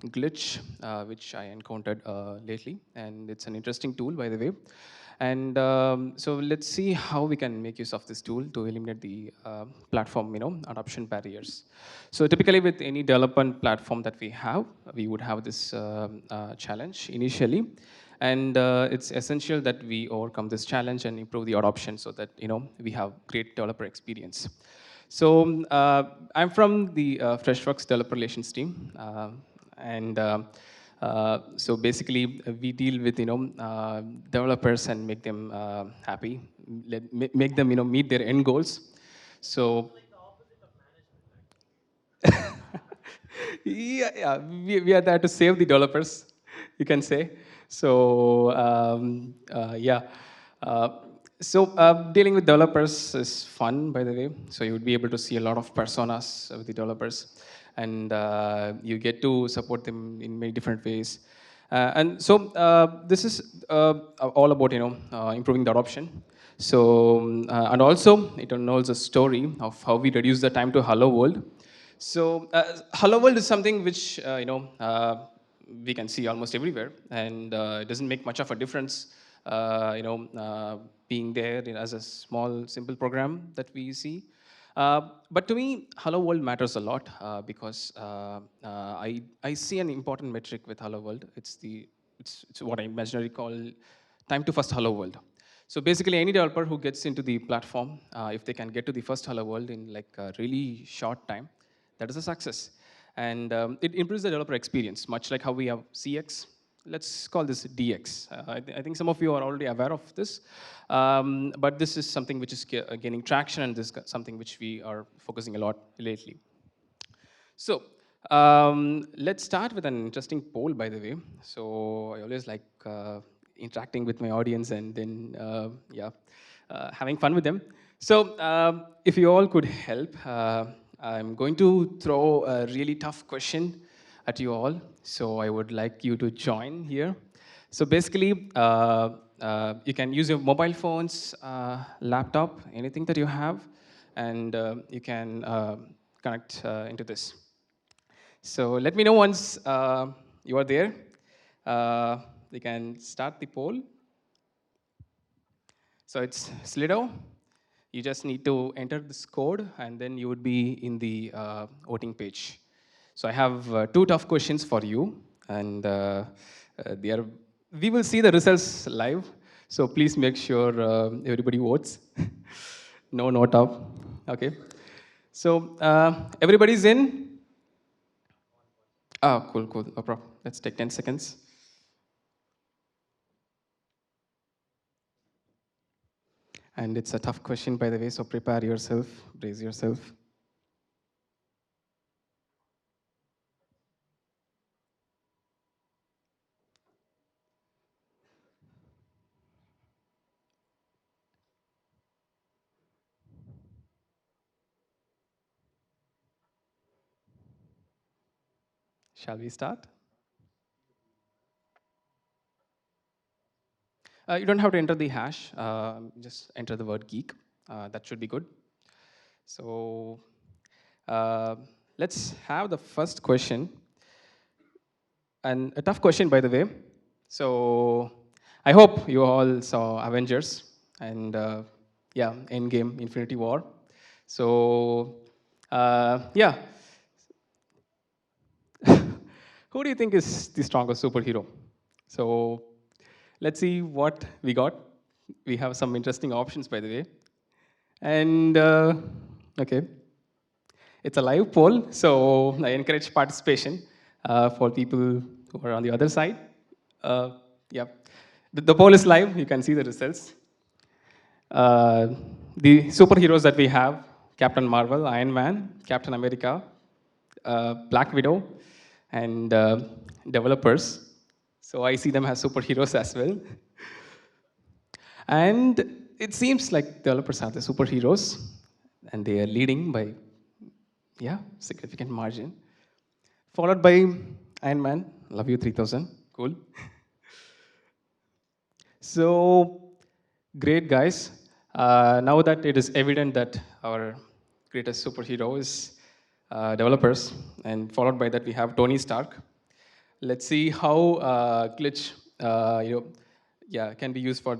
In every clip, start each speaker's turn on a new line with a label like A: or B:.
A: Glitch, which I encountered lately, and it's an interesting tool, by the way. And so let's see how we can make use of this tool to eliminate the platform, adoption barriers. So typically, with any development platform that we have, we would have this challenge initially, and it's essential that we overcome this challenge and improve the adoption so that we have great developer experience. So I'm from the Freshworks developer relations team, and so basically we deal with developers and make them happy, make them meet their end goals. So yeah, we are there to save the developers, you can say. So yeah. Uh, Dealing with developers is fun, by the way. So you would be able to see a lot of personas with the developers, and you get to support them in many different ways. And so this is all about improving the adoption. So and also it involves a story of how we reduce the time to hello world. So hello world is something which we can see almost everywhere, and it doesn't make much of a difference being there as a small simple program that we see. But to me, hello world matters a lot because I see an important metric with hello world. It's what I imaginary call time to first hello world. So basically, any developer who gets into the platform, if they can get to the first hello world in like a really short time, that is a success. And it improves the developer experience, much like how we have CX. Let's call this DX. I think some of you are already aware of this, but this is something which is gaining traction, and this is something which we are focusing a lot lately. So let's start with an interesting poll, by the way. So I always like interacting with my audience and then, having fun with them. So if you all could help, I'm going to throw a really tough question at you all. So I would like you to join here. So basically, you can use your mobile phones, laptop, anything that you have, and you can connect into this. So let me know once you are there. We can start the poll. So it's Slido. You just need to enter this code, and then you would be in the voting page. So I have two tough questions for you, and we will see the results live. So please make sure everybody votes. No note up. Okay. So everybody's in. Oh, cool, cool. No problem. Let's take 10 seconds. And it's a tough question, by the way, so prepare yourself, brace yourself. Shall we start? You don't have to enter the hash, just enter the word geek. That should be good. So uh, let's have the first question. And a tough question, by the way. So I hope you all saw Avengers and yeah, Endgame, Infinity War. So yeah, who do you think is the strongest superhero? So let's see what we got. We have some interesting options, by the way. And okay, it's a live poll, so I encourage participation for people who are on the other side. Yeah, the poll is live. You can see the results. The superheroes that we have: Captain Marvel, Iron Man, Captain America, Black Widow, and developers. So I see them as superheroes as well. And it seems like developers are the superheroes, and they are leading by, yeah, significant margin. Followed by Iron Man, love you 3000, cool. So, great guys. Now that it is evident that our greatest superhero is developers, and followed by that we have Tony Stark. let's see how glitch, yeah, can be used for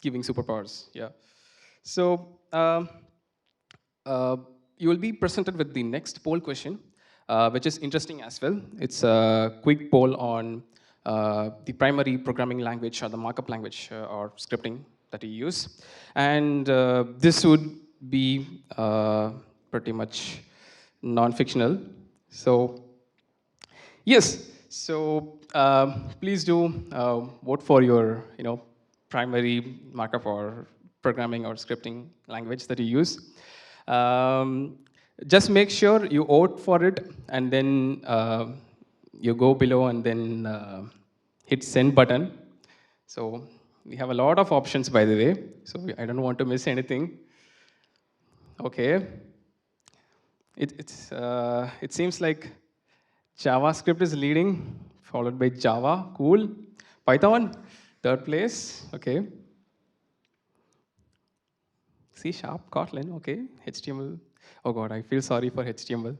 A: giving superpowers. Yeah. So uh, you will be presented with the next poll question, which is interesting as well. It's a quick poll on the primary programming language or the markup language or scripting that you use. And this would be pretty much non-fictional. So yes, so please do vote for your primary markup or programming or scripting language that you use. Um, just make sure you vote for it and then you go below and then hit send button. So we have a lot of options, by the way, so I don't want to miss anything. Okay. It seems like JavaScript is leading, followed by Java. Cool. Python, third place. Okay. C Sharp, Kotlin. Okay. HTML. Oh God, I feel sorry for HTML,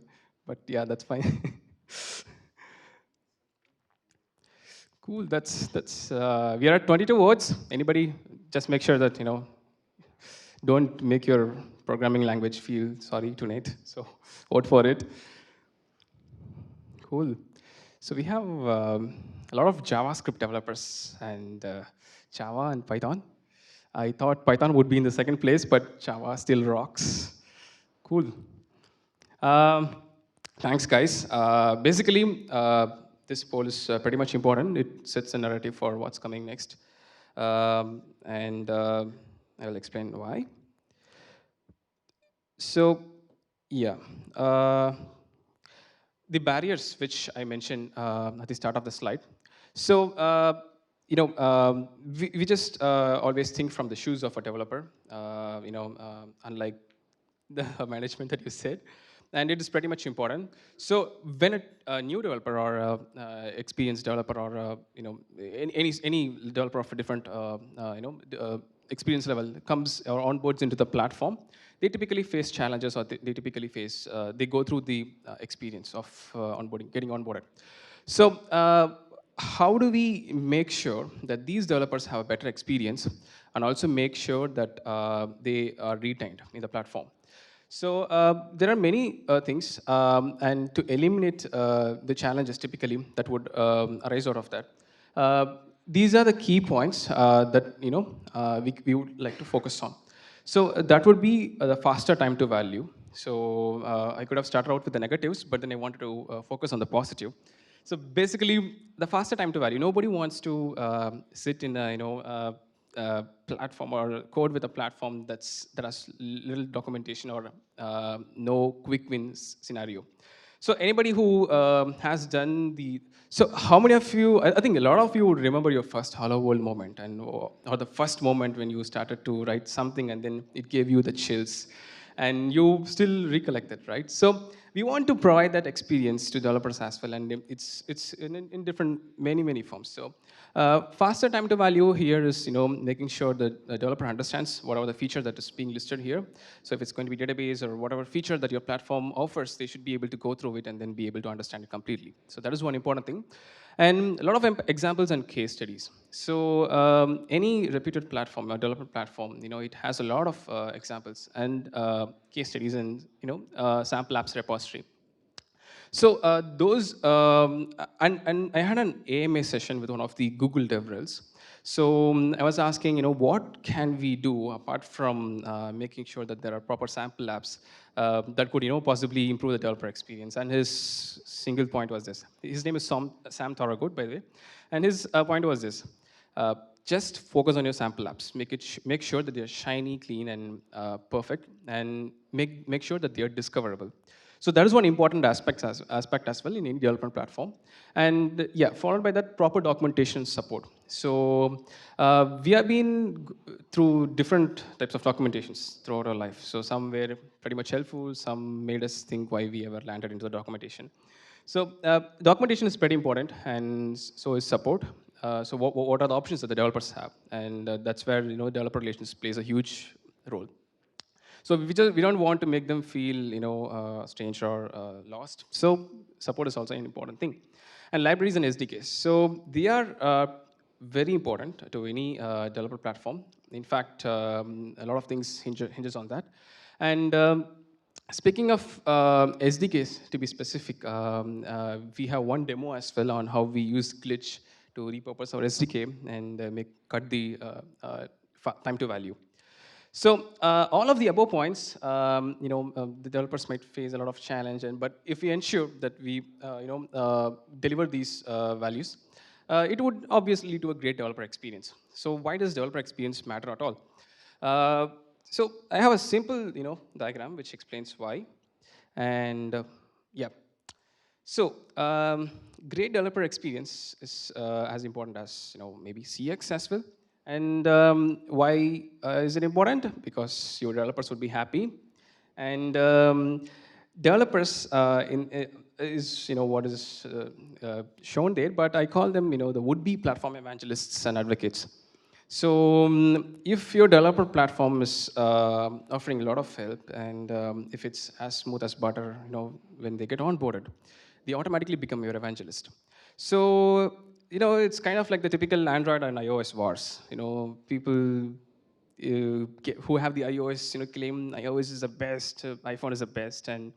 A: but yeah, that's fine. Cool. That's. We are at 22 votes. Anybody? Just make sure that don't make your programming language feel sorry tonight. So vote for it. Cool. So we have a lot of JavaScript developers and Java and Python. I thought Python would be in the second place, but Java still rocks. Cool. Um, Thanks, guys. Basically, this poll is pretty much important. It sets a narrative for what's coming next. And I will explain why. So, yeah. The barriers which I mentioned at the start of the slide. So, we just always think from the shoes of a developer, unlike the management that you said. And it is pretty much important. So when a new developer or a, experienced developer or any developer of a different experience level comes or onboards into the platform, they typically face challenges or they typically face, they go through the experience of onboarding, getting onboarded. So how do we make sure that these developers have a better experience and also make sure that they are retained in the platform? So there are many things, and to eliminate the challenges typically that would arise out of that, these are the key points that we would like to focus on. So that would be the faster time to value. So I could have started out with the negatives, but then I wanted to focus on the positive. So basically, the faster time to value. Nobody wants to sit in a platform or code with a platform that has little documentation or no quick wins scenario. So anybody who has done the, so how many of you, I think a lot of you would remember your first Hello World moment and or the first moment when you started to write something and then it gave you the chills and you still recollect it, right? So we want to provide that experience to developers as well, and it's in different many forms. So faster time to value here is making sure that the developer understands whatever the feature that is being listed here. So if it's going to be database or whatever feature that your platform offers, they should be able to go through it and then be able to understand it completely. So that is one important thing. And a lot of examples and case studies. So any reputed platform or development platform, it has a lot of examples and case studies and sample apps repository. So and I had an AMA session with one of the Google DevRels. So I was asking, what can we do apart from making sure that there are proper sample apps that could, possibly improve the developer experience. And his single point was this. His name is Sam Thorogood, by the way. And his point was this. Just focus on your sample apps. Make sure that they're shiny, clean, and perfect, and make sure that they're discoverable. So that is one important aspect as well in any development platform. And yeah, followed by that proper documentation support. So we have been through different types of documentations throughout our life. So some were pretty much helpful, some made us think why we ever landed into the documentation. So documentation is pretty important, and so is support. So what are the options that the developers have? And that's where developer relations plays a huge role. So we don't want to make them feel strange or lost. So support is also an important thing. and libraries and SDKs. So they are very important to any developer platform. In fact, a lot of things hinges on that. And speaking of SDKs, to be specific, we have one demo as well on how we use Glitch to repurpose our SDK and cut the time to value. So all of the above points, the developers might face a lot of challenge, but if we ensure that we, deliver these values, it would obviously lead to a great developer experience. So why does developer experience matter at all? Uh, so I have a simple, diagram which explains why, and yeah. So great developer experience is as important as maybe CX as well. And why is it important? Because your developers would be happy, and developers is what is shown there. But I call them the would-be platform evangelists and advocates. So if your developer platform is offering a lot of help, and if it's as smooth as butter, when they get onboarded, they automatically become your evangelist. So it's kind of like the typical Android and iOS wars. People who have the iOS, claim iOS is the best, iPhone is the best, and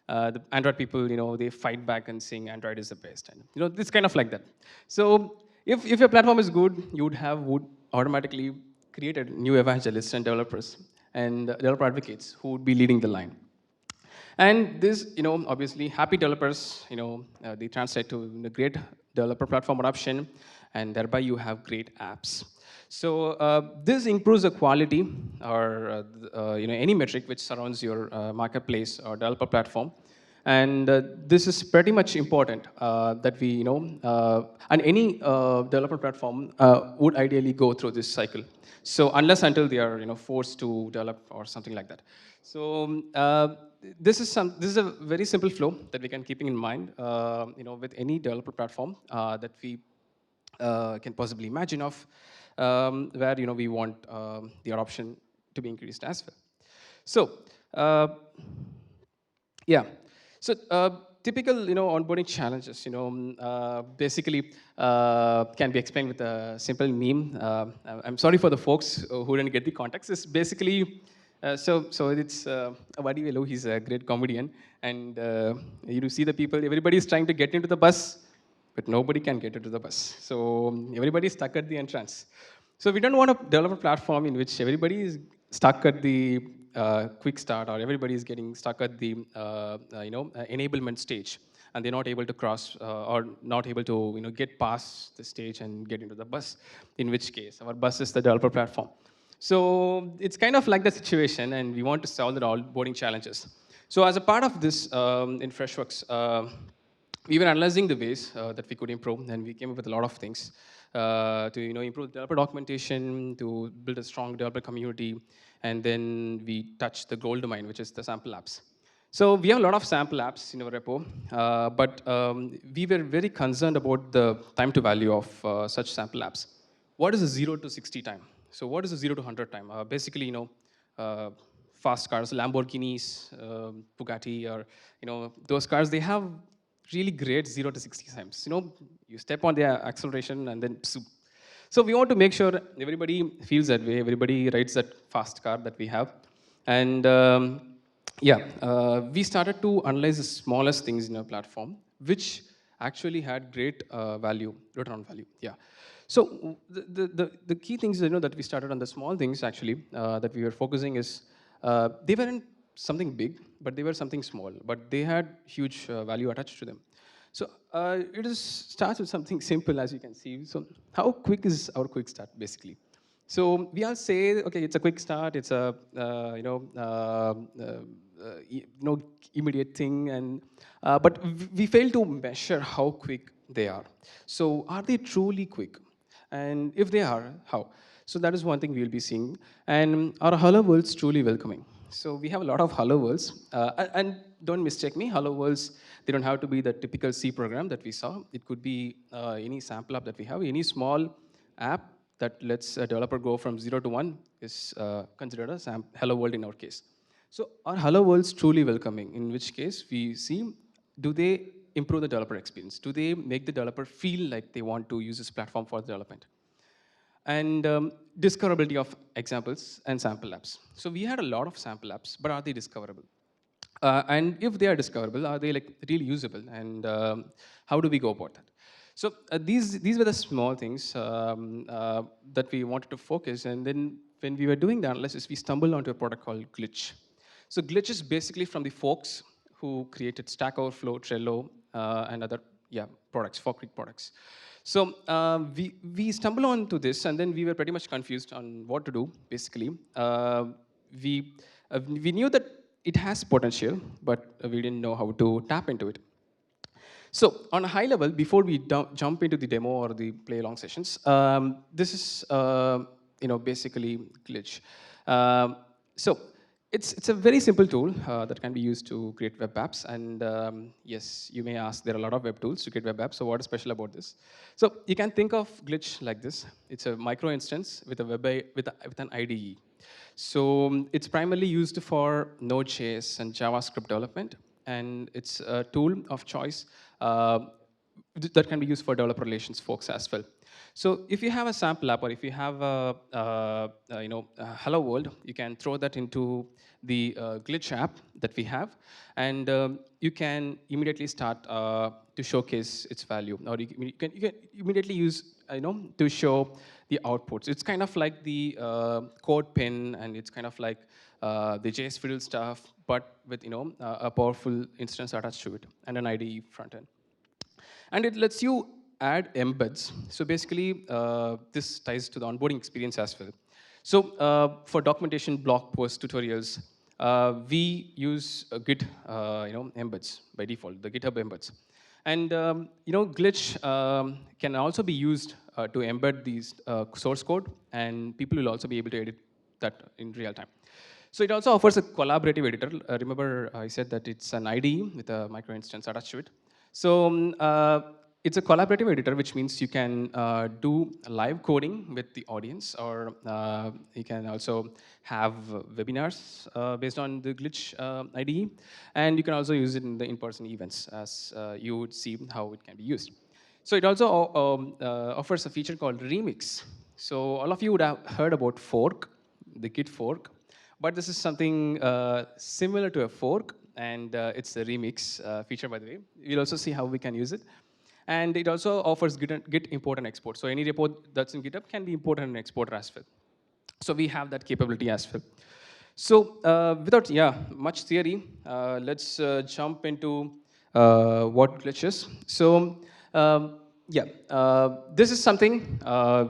A: the Android people, they fight back and saying Android is the best, and it's kind of like that. So if your platform is good, would automatically created new evangelists and developers and developer advocates who would be leading the line. And this, obviously, happy developers, they translate to great developer platform adoption, and thereby you have great apps. So this improves the quality or any metric which surrounds your marketplace or developer platform. And this is pretty much important that we, and any developer platform would ideally go through this cycle. So unless until they are, forced to develop or something like that. So this is a very simple flow that we can keeping in mind, with any developer platform that we can possibly imagine of, where we want the adoption to be increased as well. So yeah. So typical, onboarding challenges, basically can be explained with a simple meme. I'm sorry for the folks who didn't get the context. It's basically, so it's Vadi Velu, he's a great comedian, and you see the people, everybody is trying to get into the bus, but nobody can get into the bus. So everybody is stuck at the entrance. So we don't want to develop a platform in which everybody is stuck at the quick start, or everybody is getting stuck at the enablement stage, and they're not able to cross or not able to get past the stage and get into the bus. In which case, our bus is the developer platform. So it's kind of like the situation, and we want to solve the onboarding challenges. So as a part of this in Freshworks, we were analyzing the ways that we could improve, and we came up with a lot of things to improve developer documentation, to build a strong developer community, and then we touched the gold domain, which is the sample apps. So we have a lot of sample apps in our repo, but we were very concerned about the time to value of such sample apps. What is the 0 to 60 time? So what is the 0 to 100 time? Basically, fast cars, Lamborghinis, Bugatti, or those cars, they have really great 0 to 60 times. You step on the acceleration and then psoo. So we want to make sure everybody feels that way, everybody rides that fast car that we have. And we started to analyze the smallest things in our platform, which actually had great value, return on value. Yeah. So the key things that we started on the small things actually that we were focusing is they weren't something big, but they were something small, but they had huge value attached to them. So starts with something simple, as you can see. So how quick is our quick start, basically? So we all say, okay, it's a quick start, it's a immediate thing, and but we fail to measure how quick they are. So are they truly quick? And if they are, how? So that is one thing we'll be seeing. And are Hello Worlds truly welcoming? So we have a lot of Hello Worlds. And don't mistake me, Hello Worlds, they don't have to be the typical C program that we saw. It could be any sample app that we have, any small app that lets a developer go from 0 to 1 is considered a Hello World in our case. So are Hello Worlds truly welcoming? In which case we see, do they improve the developer experience? Do they make the developer feel like they want to use this platform for development? And discoverability of examples and sample apps. So we had a lot of sample apps, but are they discoverable? And if they are discoverable, are they like really usable? And how do we go about that? So these were the small things that we wanted to focus. And then when we were doing the analysis, we stumbled onto a product called Glitch. So Glitch is basically from the folks who created Stack Overflow, Trello, and other products, Fog Creek products. So we stumbled onto this, and then we were pretty much confused on what to do. Basically, we knew that it has potential, but we didn't know how to tap into it. So on a high level, before we jump into the demo or the play along sessions, this is basically Glitch. So it's a very simple tool that can be used to create web apps. And yes, you may ask, there are a lot of web tools to create web apps. So what is special about this? So you can think of Glitch like this. It's a micro instance with a with an IDE. So it's primarily used for Node.js and JavaScript development, and it's a tool of choice that can be used for developer relations folks as well. So if you have a sample app, or if you have a hello world, you can throw that into the Glitch app that we have, and you can immediately start to showcase its value, or you can immediately use to show the outputs. It's kind of like the code pin, and it's kind of like the JS fiddle stuff, but with a powerful instance attached to it and an IDE front end. And it lets you add embeds. So basically, this ties to the onboarding experience as well. So for documentation, blog posts, tutorials, we use Git embeds by default, the GitHub embeds. And Glitch can also be used to embed these source code, and people will also be able to edit that in real time. So it also offers a collaborative editor. Remember, I said that it's an IDE with a micro instance attached to it. So it's a collaborative editor, which means you can do live coding with the audience, or you can also have webinars based on the Glitch IDE, and you can also use it in the in-person events, as you would see how it can be used. So it also offers a feature called Remix. So all of you would have heard about fork, the Git fork, but this is something similar to a fork, and it's a remix feature, by the way. We'll also see how we can use it. And it also offers Git import and export. So any report that's in GitHub can be imported and exported as well. So we have that capability as well. So without much theory, let's jump into what Glitch is. So this is something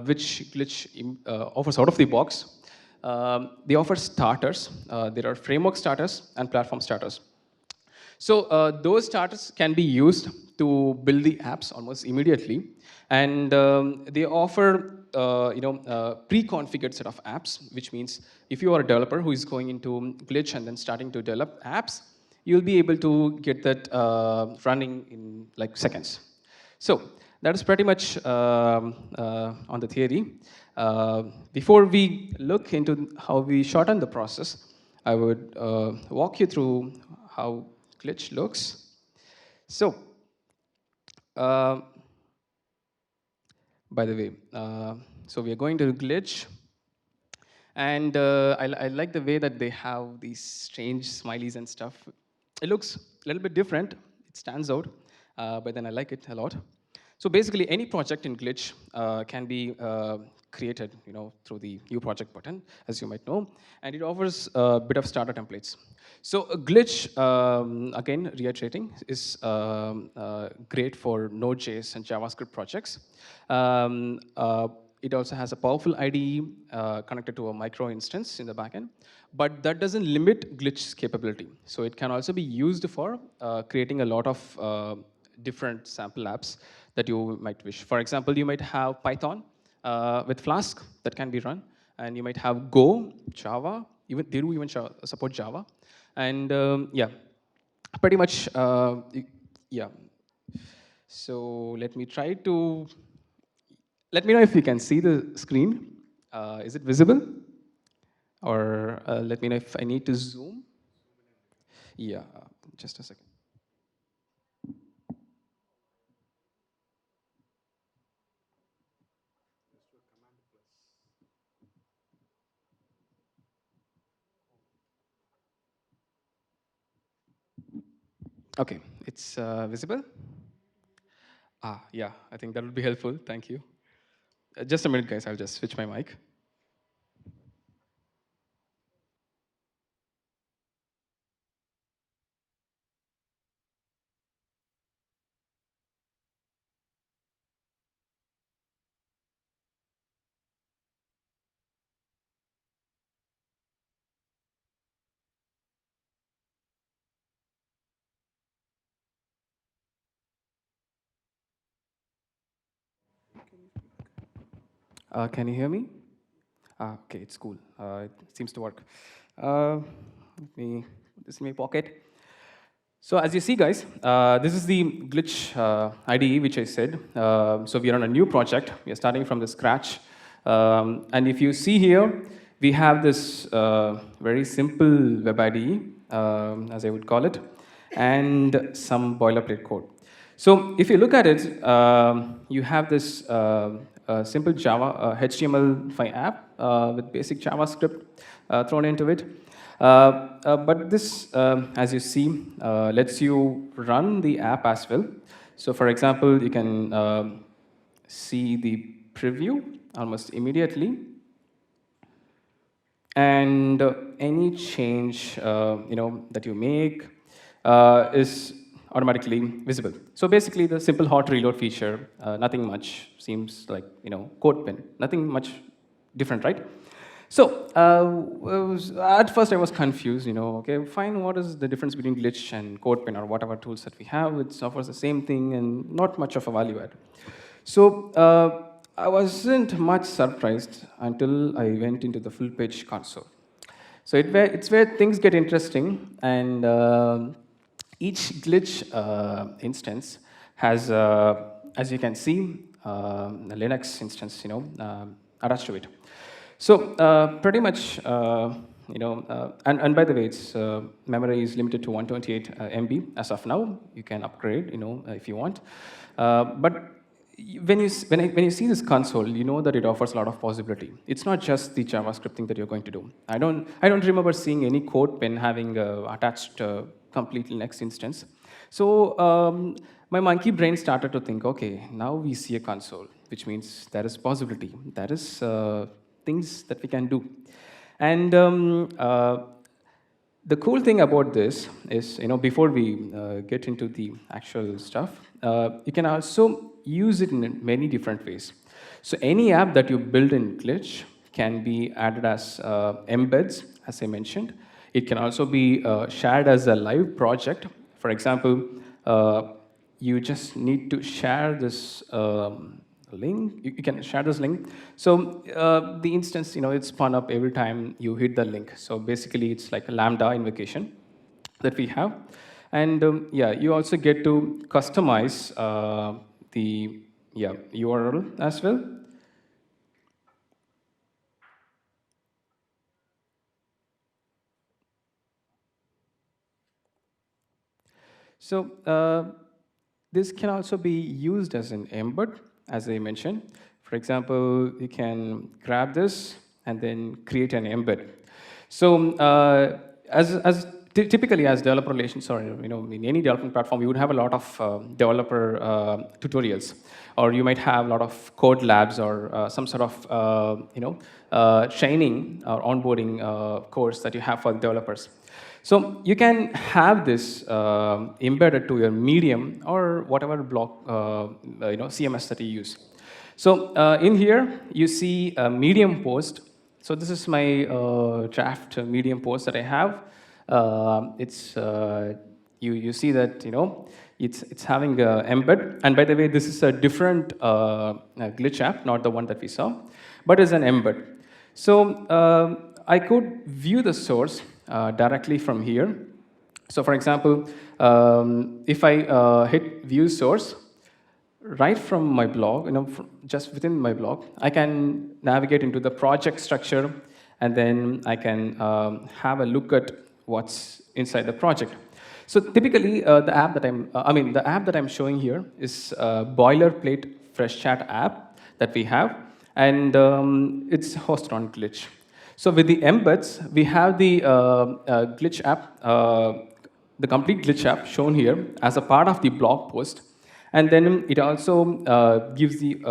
A: which Glitch offers out of the box. They offer starters. There are framework starters and platform starters. So those starters can be used to build the apps almost immediately, and they offer pre-configured set of apps, which means if you are a developer who is going into Glitch and then starting to develop apps, you'll be able to get that running in like seconds. So that is pretty much on the theory. Before we look into how we shorten the process, I would walk you through how Glitch looks. So, by the way, so we are going to Glitch, and I like the way that they have these strange smileys and stuff. It looks a little bit different. It stands out, but then I like it a lot. So basically, any project in Glitch can be created, through the new project button, as you might know, and it offers a bit of starter templates. So Glitch, again, reiterating, is great for Node.js and JavaScript projects. It also has a powerful IDE connected to a micro instance in the backend, but that doesn't limit Glitch's capability. So it can also be used for creating a lot of different sample apps that you might wish. For example, you might have Python with Flask that can be run, and you might have Go, Java, even they do even support Java, and pretty much yeah. So let me try to. Let me know if you can see the screen. Is it visible? Or let me know if I need to zoom. Yeah, just a second. Okay, it's visible. Yeah, I think that would be helpful. Thank you. Just a minute, guys. I'll just switch my mic. Can you hear me? Okay, it's cool. It seems to work. Let me put this in my pocket. So as you see, guys, this is the Glitch IDE, which I said. So we are on a new project. We are starting from the scratch. And if you see here, we have this very simple web IDE, as I would call it, and some boilerplate code. So if you look at it, you have this simple Java HTML5 app with basic JavaScript thrown into it. But this, as you see, lets you run the app as well. So for example, you can see the preview almost immediately. And any change that you make is automatically visible. So basically, the simple hot reload feature, nothing much, seems like code pen, nothing much different, right? So at first I was confused. Okay, fine. What is the difference between Glitch and CodePen or whatever tools that we have? It offers the same thing and not much of a value add. So I wasn't much surprised until I went into the full page console. So it's where things get interesting, and each glitch instance has, as you can see, a Linux instance, attached to it. So pretty much, and by the way, its memory is limited to 128 MB as of now. You can upgrade, if you want. But when you see this console, you know that it offers a lot of possibility. It's not just the JavaScript thing that you're going to do. I don't remember seeing any code pen having attached complete Linux instance. So my monkey brain started to think, okay, now we see a console, which means there is possibility. There is things that we can do. And the cool thing about this is, before we get into the actual stuff, you can also use it in many different ways. So any app that you build in Glitch can be added as embeds, as I mentioned. It can also be shared as a live project. For example, you just need to share this link. You can share this link. So the instance, it's spun up every time you hit the link. So basically, it's like a Lambda invocation that we have. And yeah, you also get to customize the URL as well. So this can also be used as an embed, as I mentioned. For example, you can grab this and then create an embed. So as typically as developer relations, or in any development platform, you would have a lot of developer tutorials, or you might have a lot of code labs or some sort of training or onboarding course that you have for developers. So you can have this embedded to your Medium or whatever block CMS that you use. So in here you see a Medium post. So this is my draft Medium post that I have. It's you see that it's having a embed. And by the way, this is a different glitch app, not the one that we saw, but it's an embed. So I could view the source directly from here. So for example, if I hit view source, right from my blog, just within my blog, I can navigate into the project structure, and then I can have a look at what's inside the project. So typically, the app that I'm showing here is a boilerplate fresh chat app that we have, and it's hosted on Glitch. So with the embeds, we have the Glitch app the complete glitch app shown here as a part of the blog post. And then it also gives the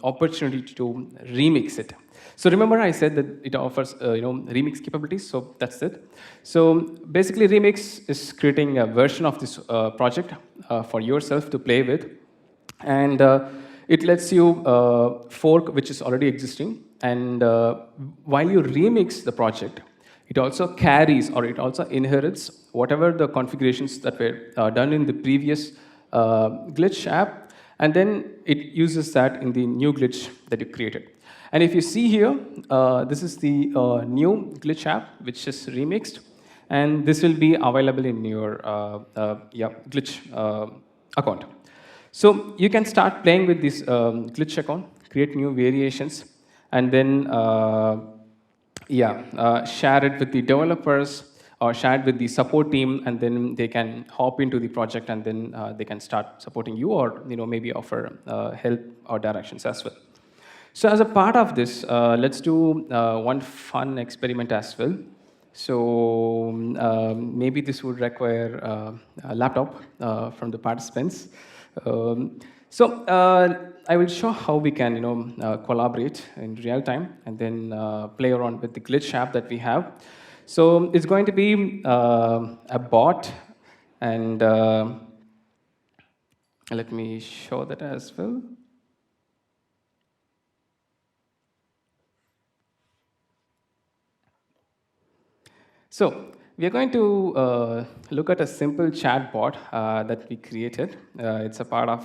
A: opportunity to remix it. So remember I said that it offers remix capabilities, so that's it. So basically remix is creating a version of this project for yourself to play with. And it lets you fork which is already existing. And while you remix the project, it also carries or it also inherits whatever the configurations that were done in the previous glitch app, and then it uses that in the new glitch that you created. And if you see here, this is the new glitch app which is remixed, and this will be available in your glitch account. So you can start playing with this glitch account, create new variations, and then share it with the developers or share it with the support team, and then they can hop into the project, and then they can start supporting you, or maybe offer help or directions as well. So as a part of this, let's do one fun experiment as well. So maybe this would require a laptop from the participants. I will show how we can collaborate in real time, and then play around with the glitch app that we have. So it's going to be a bot, and let me show that as well. So we are going to look at a simple chat bot that we created. It's a part of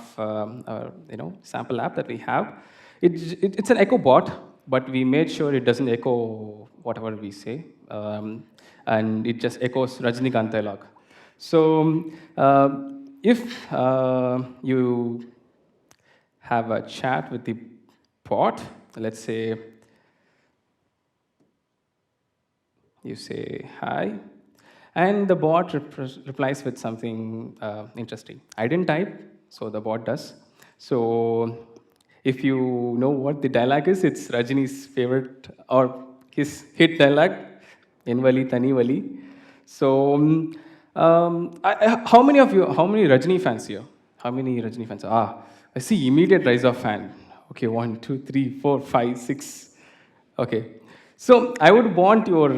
A: sample app that we have. It's an echo bot, but we made sure it doesn't echo whatever we say, and it just echoes Rajnikant dialogue. So if you have a chat with the bot, let's say you say hi, and the bot replies with something interesting. I didn't type, so the bot does. So if you know what the dialogue is, it's Rajini's favorite or his hit dialogue, Envali Tani Vali. So how many Rajini fans here? How many Rajini fans? I see immediate rise of fan. Okay, 1, 2, 3, 4, 5, 6. Okay. So I would want your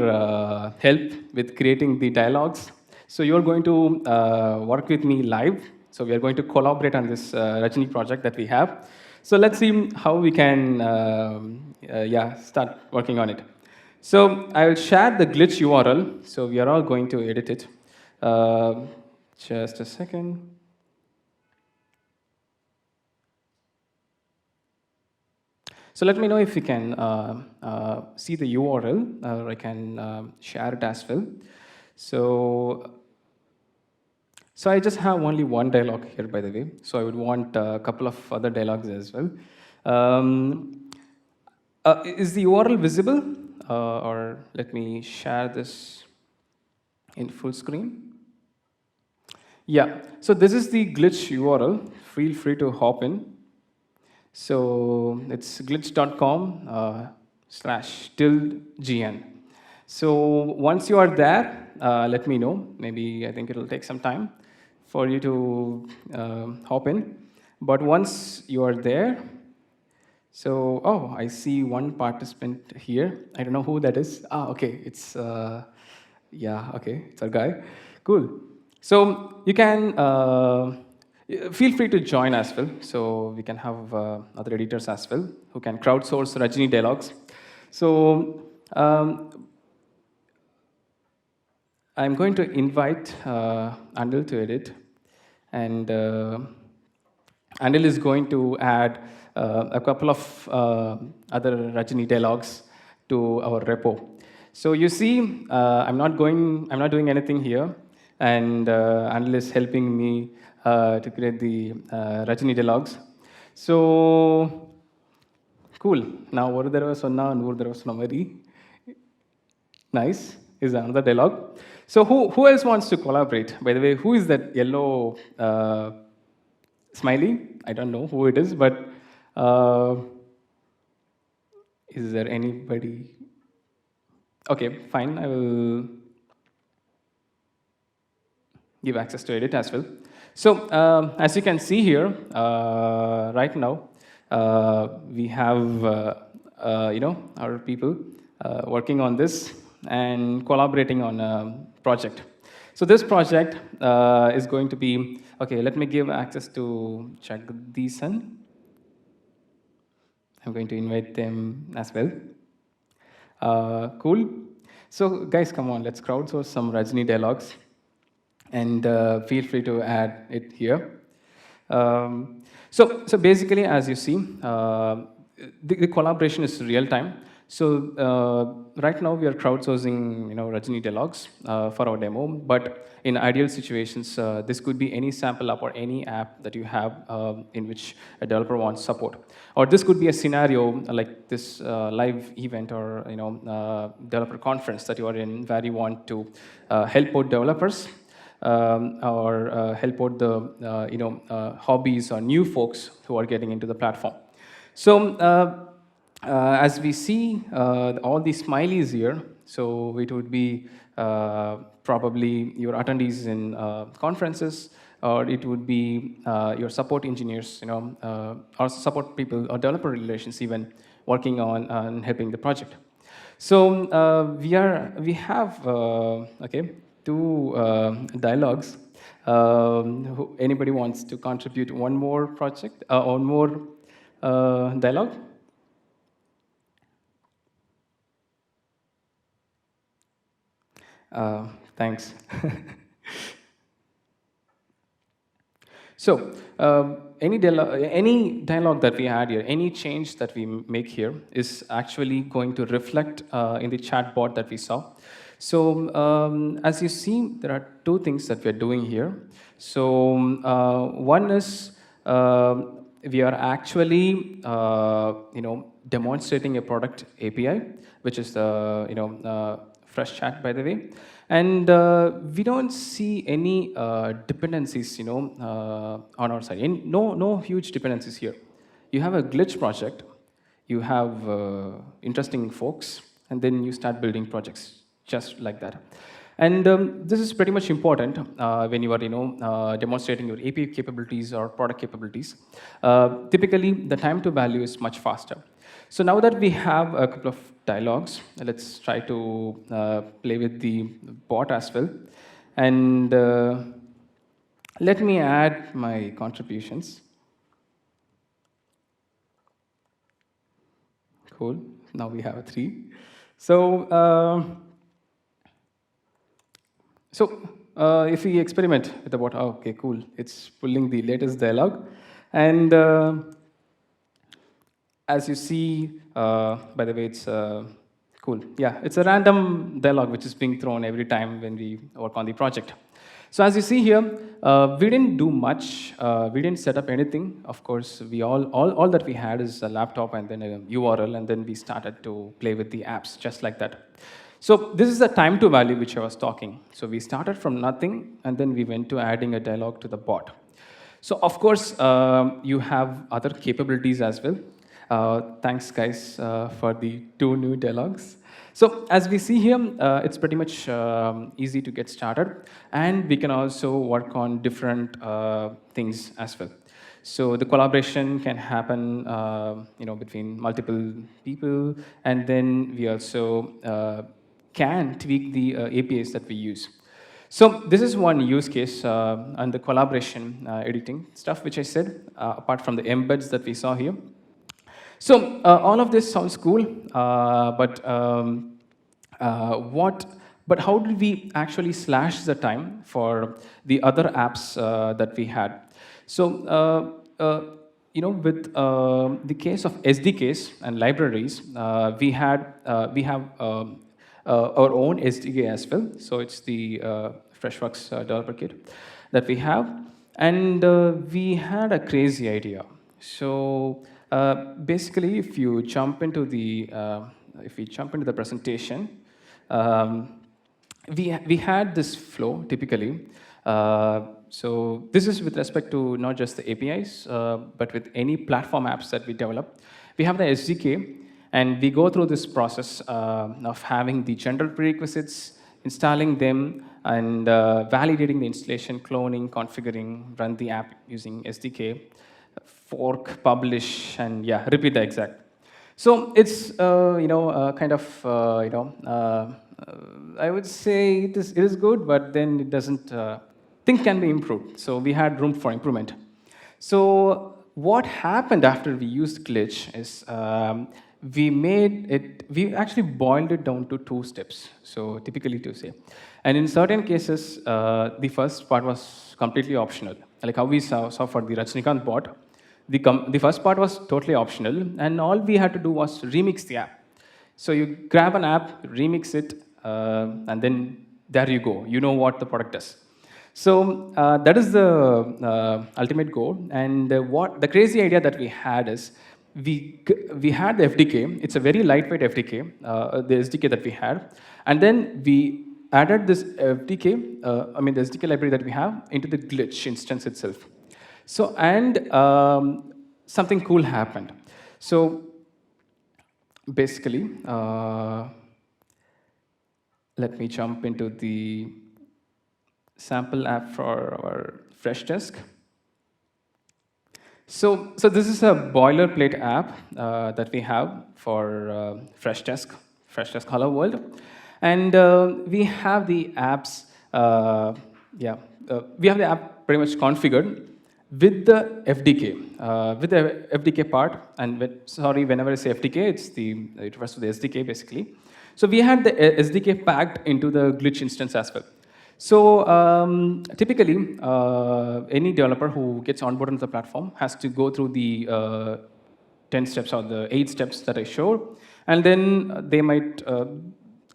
A: help with creating the dialogues. So you're going to work with me live. So we are going to collaborate on this Rajini project that we have. So let's see how we can start working on it. So I will share the glitch URL. So we are all going to edit it. Just a second. So let me know if you can see the URL, or I can share it as well. So I just have only one dialogue here, by the way. So I would want a couple of other dialogues as well. Is the URL visible? Or let me share this in full screen. Yeah, so this is the glitch URL. Feel free to hop in. So it's glitch.com /tilde-gn. So once you are there, let me know. Maybe I think it'll take some time for you to hop in. But once you are there, so, I see one participant here. I don't know who that is. Okay, it's, okay, it's our guy. Cool. So you can feel free to join as well. So we can have other editors as well who can crowdsource Rajini dialogues. So I'm going to invite Anil to edit, and Anil is going to add a couple of other Rajini dialogues to our repo. So you see, I'm not doing anything here, and Anil is helping me to create the Rajini dialogues. So cool. Now, ஒரு தடவை சொன்னா நூறு தடவை சொன்ன மாதிரி. Nice is another dialogue. So who else wants to collaborate? By the way, who is that yellow smiley? I don't know who it is, but is there anybody? Okay, fine. I will. give access to edit as well. So as you can see here, right now, we have our people working on this and collaborating on a project. So this project is going to be, okay, let me give access to Jagdeesan. I'm going to invite them as well. Cool. So guys, come on, let's crowdsource some Rajni dialogues, and feel free to add it here. So basically, as you see, the collaboration is real time. So right now we are crowdsourcing, Rajni dialogues for our demo. But in ideal situations, this could be any sample app or any app that you have in which a developer wants support. Or this could be a scenario like this live event or developer conference that you are in, where you want to help out developers. Or help out the hobbies or new folks who are getting into the platform. So as we see all these smileys here, so it would be probably your attendees in conferences, or it would be your support engineers, or support people, or developer relations even, working on helping the project. So we have two dialogues. Anybody wants to contribute one more project, one more dialogue? Thanks. So any dialogue that we had here, any change that we make here is actually going to reflect in the chatbot that we saw. So as you see, there are two things that we're doing here. So one is we are actually demonstrating a product API, which is the fresh chat, by the way. And we don't see any dependencies, on our side. No huge dependencies here. You have a glitch project, you have interesting folks, and then you start building projects just like that. And this is pretty much important when you are, demonstrating your API capabilities or product capabilities. Typically, the time to value is much faster. So now that we have a couple of dialogues, let's try to play with the bot as well. And let me add my contributions. Cool. Now we have 3. So if we experiment with the bot, okay, cool. It's pulling the latest dialogue. And as you see, by the way, it's cool. Yeah, it's a random dialogue which is being thrown every time when we work on the project. So as you see here, we didn't do much. We didn't set up anything. Of course, we all that we had is a laptop and then a URL, and then we started to play with the apps just like that. So this is the time to value which I was talking. So we started from nothing, and then we went to adding a dialogue to the bot. So of course, you have other capabilities as well. Thanks, guys, for the 2 new dialogues. So as we see here, it's pretty much easy to get started, and we can also work on different things as well. So the collaboration can happen, between multiple people, and then we also can tweak the APIs that we use. So this is one use case on the collaboration editing stuff, which I said, apart from the embeds that we saw here. So all of this sounds cool, but how did we actually slash the time for the other apps that we had? So with the case of SDKs and libraries, we have our own SDK as well. So it's the Freshworks developer kit that we have, and we had a crazy idea. So basically, if you jump into the presentation, we had this flow typically. So this is with respect to not just the APIs, but with any platform apps that we develop. We have the SDK, and we go through this process of having the general prerequisites, installing them, and validating the installation, cloning, configuring, run the app using SDK, fork, publish, and yeah, repeat the exact. So it's kind of I would say it is good, but then it doesn't. Things can be improved. So we had room for improvement. So what happened after we used Glitch is we actually boiled it down to two steps. So typically to say, and in certain cases, the first part was completely optional, like how we saw for the Rajnikant bot. The first part was totally optional, and all we had to do was remix the app. So you grab an app, remix it, and then there you go. You know what the product does. So that is the ultimate goal. And what the crazy idea that we had is we had the FDK. It's a very lightweight FDK, the SDK that we had, and then we added this FDK, the SDK library that we have into the Glitch instance itself. So, and something cool happened. So, basically, let me jump into the sample app for our fresh desk. So this is a boilerplate app that we have for fresh desk Hello World, and we have the apps. We have the app pretty much configured with the FDK, with the FDK part. And whenever I say FDK, it refers to the SDK basically. So we had the SDK packed into the Glitch instance as well. So typically, any developer who gets onboarded into the platform has to go through the 10 steps or the 8 steps that I showed, and then they might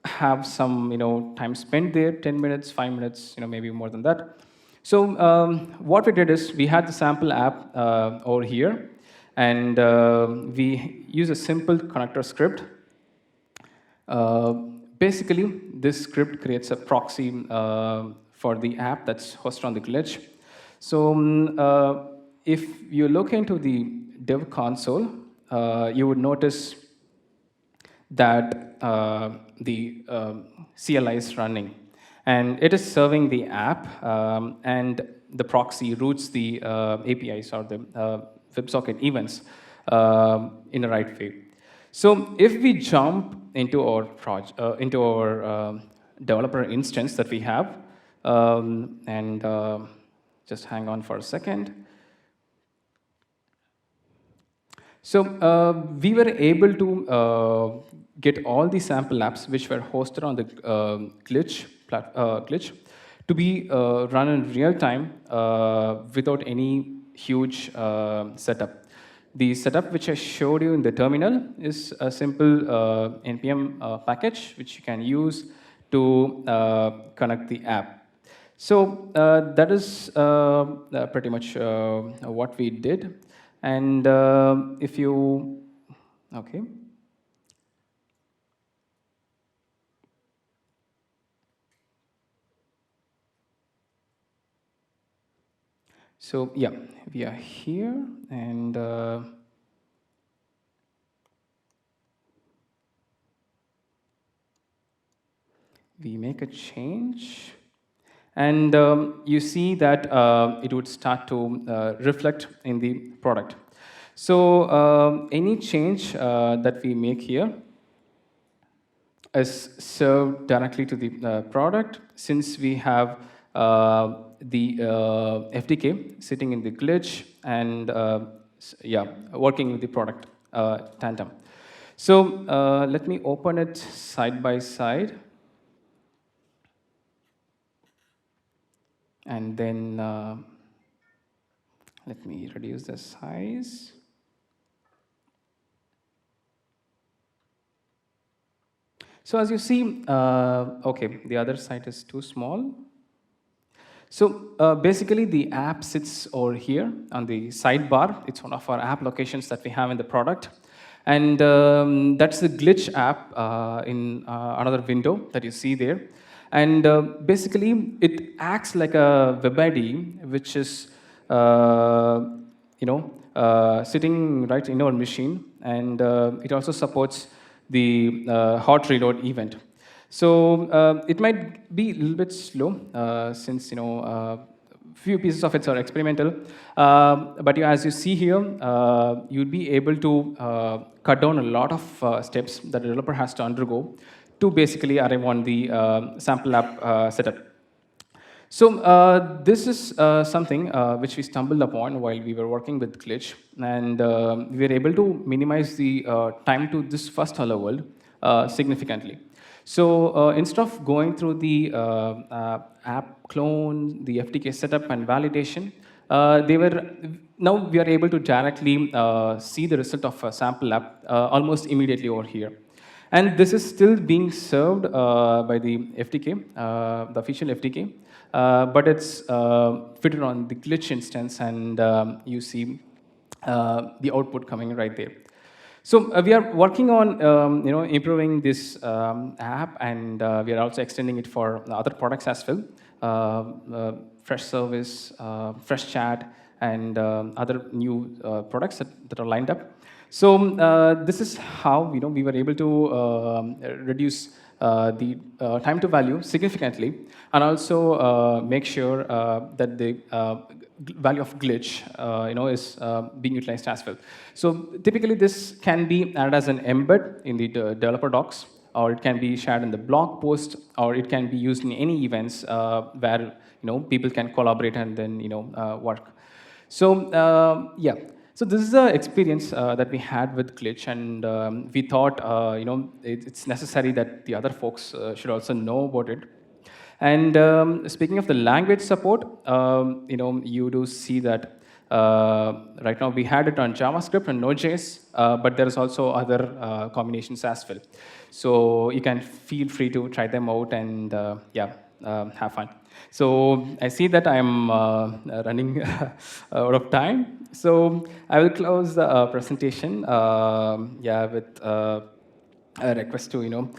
A: have some time spent there, 10 minutes, 5 minutes, maybe more than that. So what we did is we had the sample app over here, and we use a simple connector script. Basically, this script creates a proxy for the app that's hosted on the Glitch. So if you look into the dev console, you would notice that the CLI is running. And it is serving the app, and the proxy routes the APIs or the WebSocket events in the right way. So if we jump into our developer instance that we have, and just hang on for a second. So we were able to get all the sample apps which were hosted on the Glitch to be run in real time without any huge setup. The setup which I showed you in the terminal is a simple npm package which you can use to connect the app. So that is pretty much what we did. And if you, okay. So yeah, we are here, and we make a change, and you see that it would start to reflect in the product. So any change that we make here is served directly to the product, since we have the FDK sitting in the Glitch and working with the product tandem. So let me open it side by side, and then let me reduce the size. So as you see, okay, the other side is too small. So basically, the app sits over here on the sidebar. It's one of our app locations that we have in the product. And that's the Glitch app in another window that you see there. And basically, it acts like a web ID, which is sitting right in our machine. And it also supports the hot reload event. So it might be a little bit slow since few pieces of it are experimental. But as you see here, you'd be able to cut down a lot of steps that the developer has to undergo to basically arrive on the sample app setup. So this is something which we stumbled upon while we were working with Glitch, and we were able to minimize the time to this first hello world significantly. So instead of going through the app clone, the FTK setup and validation, they were now we are able to directly see the result of a sample app almost immediately over here. And this is still being served by the FTK, the official FTK, but it's fitted on the glitch instance, and you see the output coming right there. So we are working on improving this app, and we are also extending it for other products as well. Fresh service, fresh chat, and other new products that are lined up. So this is how we were able to reduce the time to value significantly, and also make sure that the value of glitch is being utilized as well. So typically this can be added as an embed in the developer docs, or it can be shared in the blog post, or it can be used in any events where people can collaborate and then work. So yeah, so this is the experience that we had with Glitch, and we thought it's necessary that the other folks should also know about it. And speaking of the language support, you do see that right now we had it on JavaScript and Node.js, but there is also other combinations as well. So you can feel free to try them out and yeah, have fun. So I see that I'm running out of time. So I will close the presentation yeah, with a request to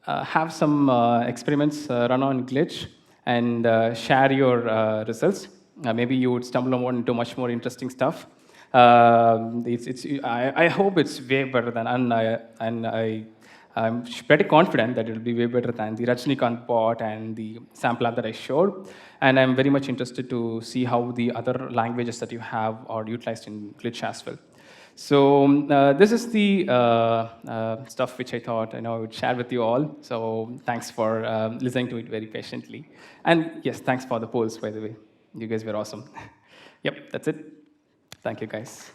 A: have some experiments run on Glitch and share your results. Maybe you would stumble on into much more interesting stuff. I hope it's way better than, I'm pretty confident that it'll be way better than the Rajnikant bot and the sample app that I showed. And I'm very much interested to see how the other languages that you have are utilized in Glitch as well. So this is the stuff which I thought I would share with you all. So thanks for listening to it very patiently. And yes, thanks for the polls, by the way. You guys were awesome. Yep, that's it. Thank you, guys.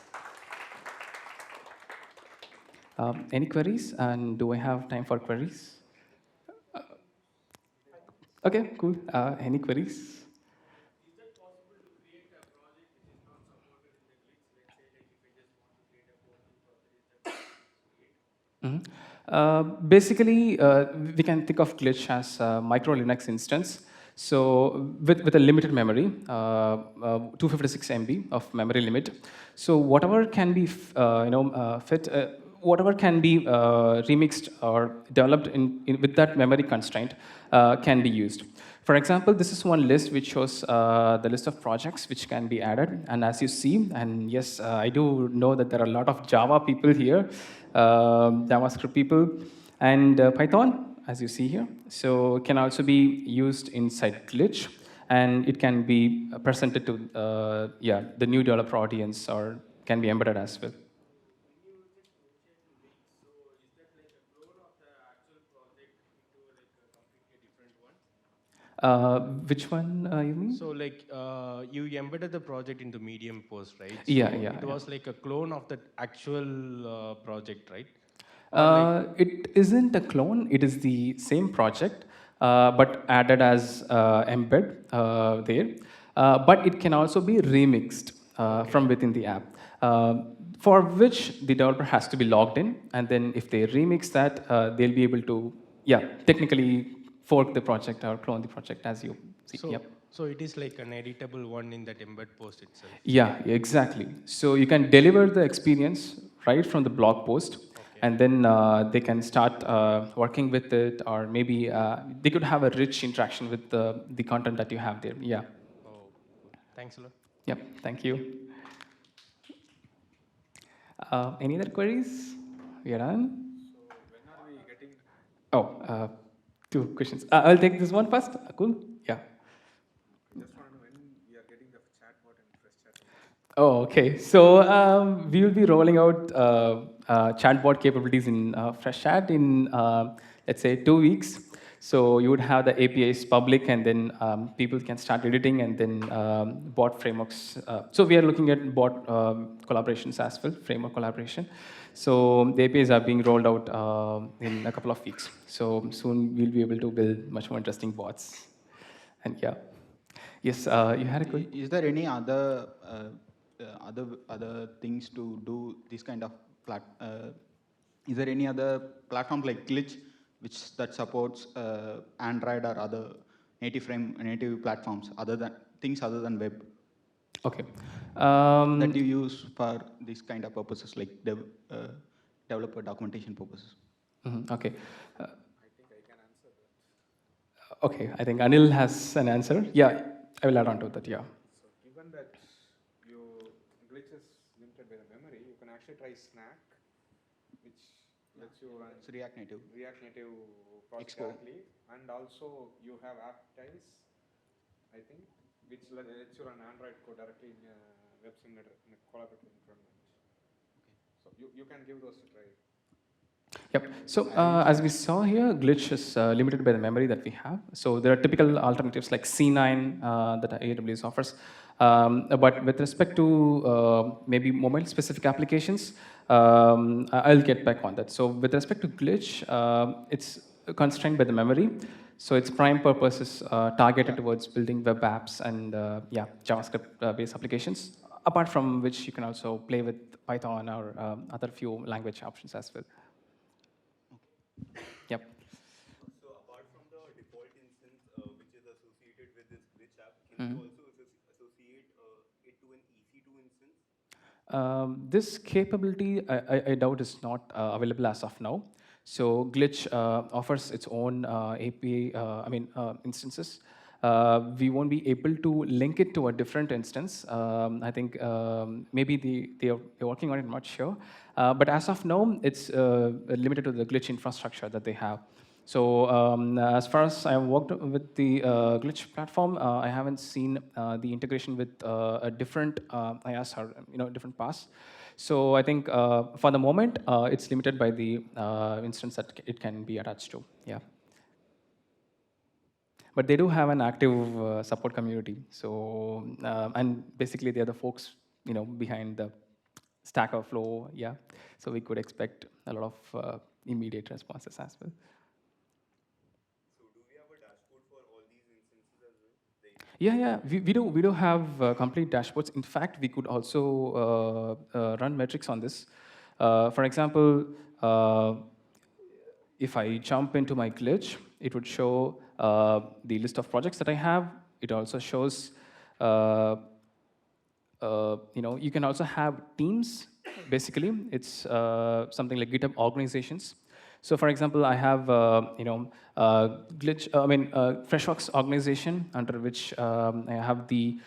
A: Any queries? And do I have time for queries? Okay, cool. Any queries? Mhm. Basically, we can think of Glitch as a micro Linux instance. So with a limited memory, 256 MB of memory limit. So whatever can be fit, whatever can be remixed or developed with that memory constraint can be used. For example, this is one list which shows the list of projects which can be added. And as you see, and yes, I do know that there are a lot of Java people here, JavaScript people, and Python, as you see here. So it can also be used inside Glitch, and it can be presented to yeah, the new developer audience, or can be embedded as well. Which one you mean?
B: So like you embedded the project into Medium post, right? So
A: Yeah, yeah.
B: it was like a clone of the actual project, right?
A: It isn't a clone, it is the same project, but added as embed there. But it can also be remixed from within the app, for which the developer has to be logged in. And then if they remix that, they'll be able to, yeah, technically fork the project or clone the project as you see.
B: So
A: Yep.
B: so it is like an editable one in that embed post itself.
A: Yeah, exactly. So you can deliver the experience right from the blog post,
B: Okay.
A: and then they can start working with it, or maybe they could have a rich interaction with the content that you have there. Yeah.
B: Oh, cool. Thanks a lot.
A: Yep. Thank you. Any other queries? We are done. Oh, two questions. I'll take this one first. Cool. Yeah.
C: Just want to know when we are getting the chatbot and fresh chat.
A: Oh, okay. So we will be rolling out chatbot capabilities in Fresh Chat in, let's say, 2 weeks. So you would have the APIs public, and then people can start editing, and then bot frameworks. So we are looking at bot collaborations as well, framework collaboration. So the APIs are being rolled out in a couple of weeks. So soon we'll be able to build much more interesting bots. And yeah. Yes, you had a question?
D: Is there any other things to do this kind of is there any other platform like Glitch that supports Android or other native platforms other than web
A: Okay.
D: that you use for this kind of purposes like developer documentation purposes?
A: Okay.
C: I think I can answer that.
A: Okay, I think Anil has an answer. Yeah, I will add on to that. Yeah.
C: So given that your glitch is limited by the memory, you can actually try Snack, which lets you run
D: It's React Native.
C: React Native project directly, and also you have AppTiles, I think, which lets you run Android code directly in a web simulator in a collaborative environment. Okay. So you can give those a try.
A: Yep. So as we saw here, Glitch is limited by the memory that we have. So there are typical alternatives like C9 that AWS offers. But with respect to maybe mobile-specific applications, I'll get back on that. So with respect to Glitch, it's constrained by the memory. So its prime purpose is targeted towards building web apps and yeah, JavaScript-based applications. Apart from which, you can also play with Python or other few language options as well. Yep.
E: So apart from the default instance which is associated with this glitch app, can you also associate it to an EC2 instance?
A: This capability, I doubt, is not available as of now. So Glitch offers its own API, instances. We won't be able to link it to a different instance. I think maybe they're working on it, I'm not sure. But as of now, it's limited to the Glitch infrastructure that they have. So as far as I worked with the Glitch platform, I haven't seen the integration with a different IaaS or different paths. So I think for the moment, it's limited by the instance that it can be attached to. Yeah. But they do have an active support community. So and basically they're the folks behind the Stack Overflow. Yeah. So we could expect a lot of immediate responses as well. Yeah, we do have complete dashboards. In fact, we could also run metrics on this. For example, if I jump into my glitch, it would show the list of projects that I have. It also shows, you can also have teams. Basically, it's something like GitHub organizations. So, for example, I have Freshworks organization under which I have the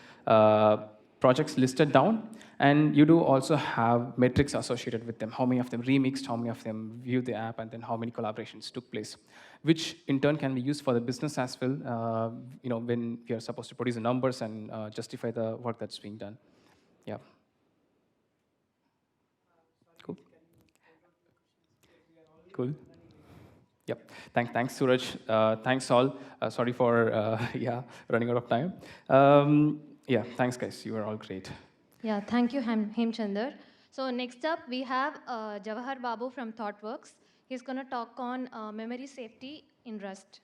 A: projects listed down, and you do also have metrics associated with them. How many of them remixed? How many of them viewed the app? And then how many collaborations took place, which in turn can be used for the business as well. When we are supposed to produce the numbers and justify the work that's being done. Yeah. Cool. Cool. Yep. Thanks, Suraj. Thanks all. Sorry for running out of time. Yeah. Thanks, guys. You are all great.
F: Yeah. Thank you, Hemchander. So next up, we have Jawahar Babu from ThoughtWorks. He's going to talk on memory safety in Rust.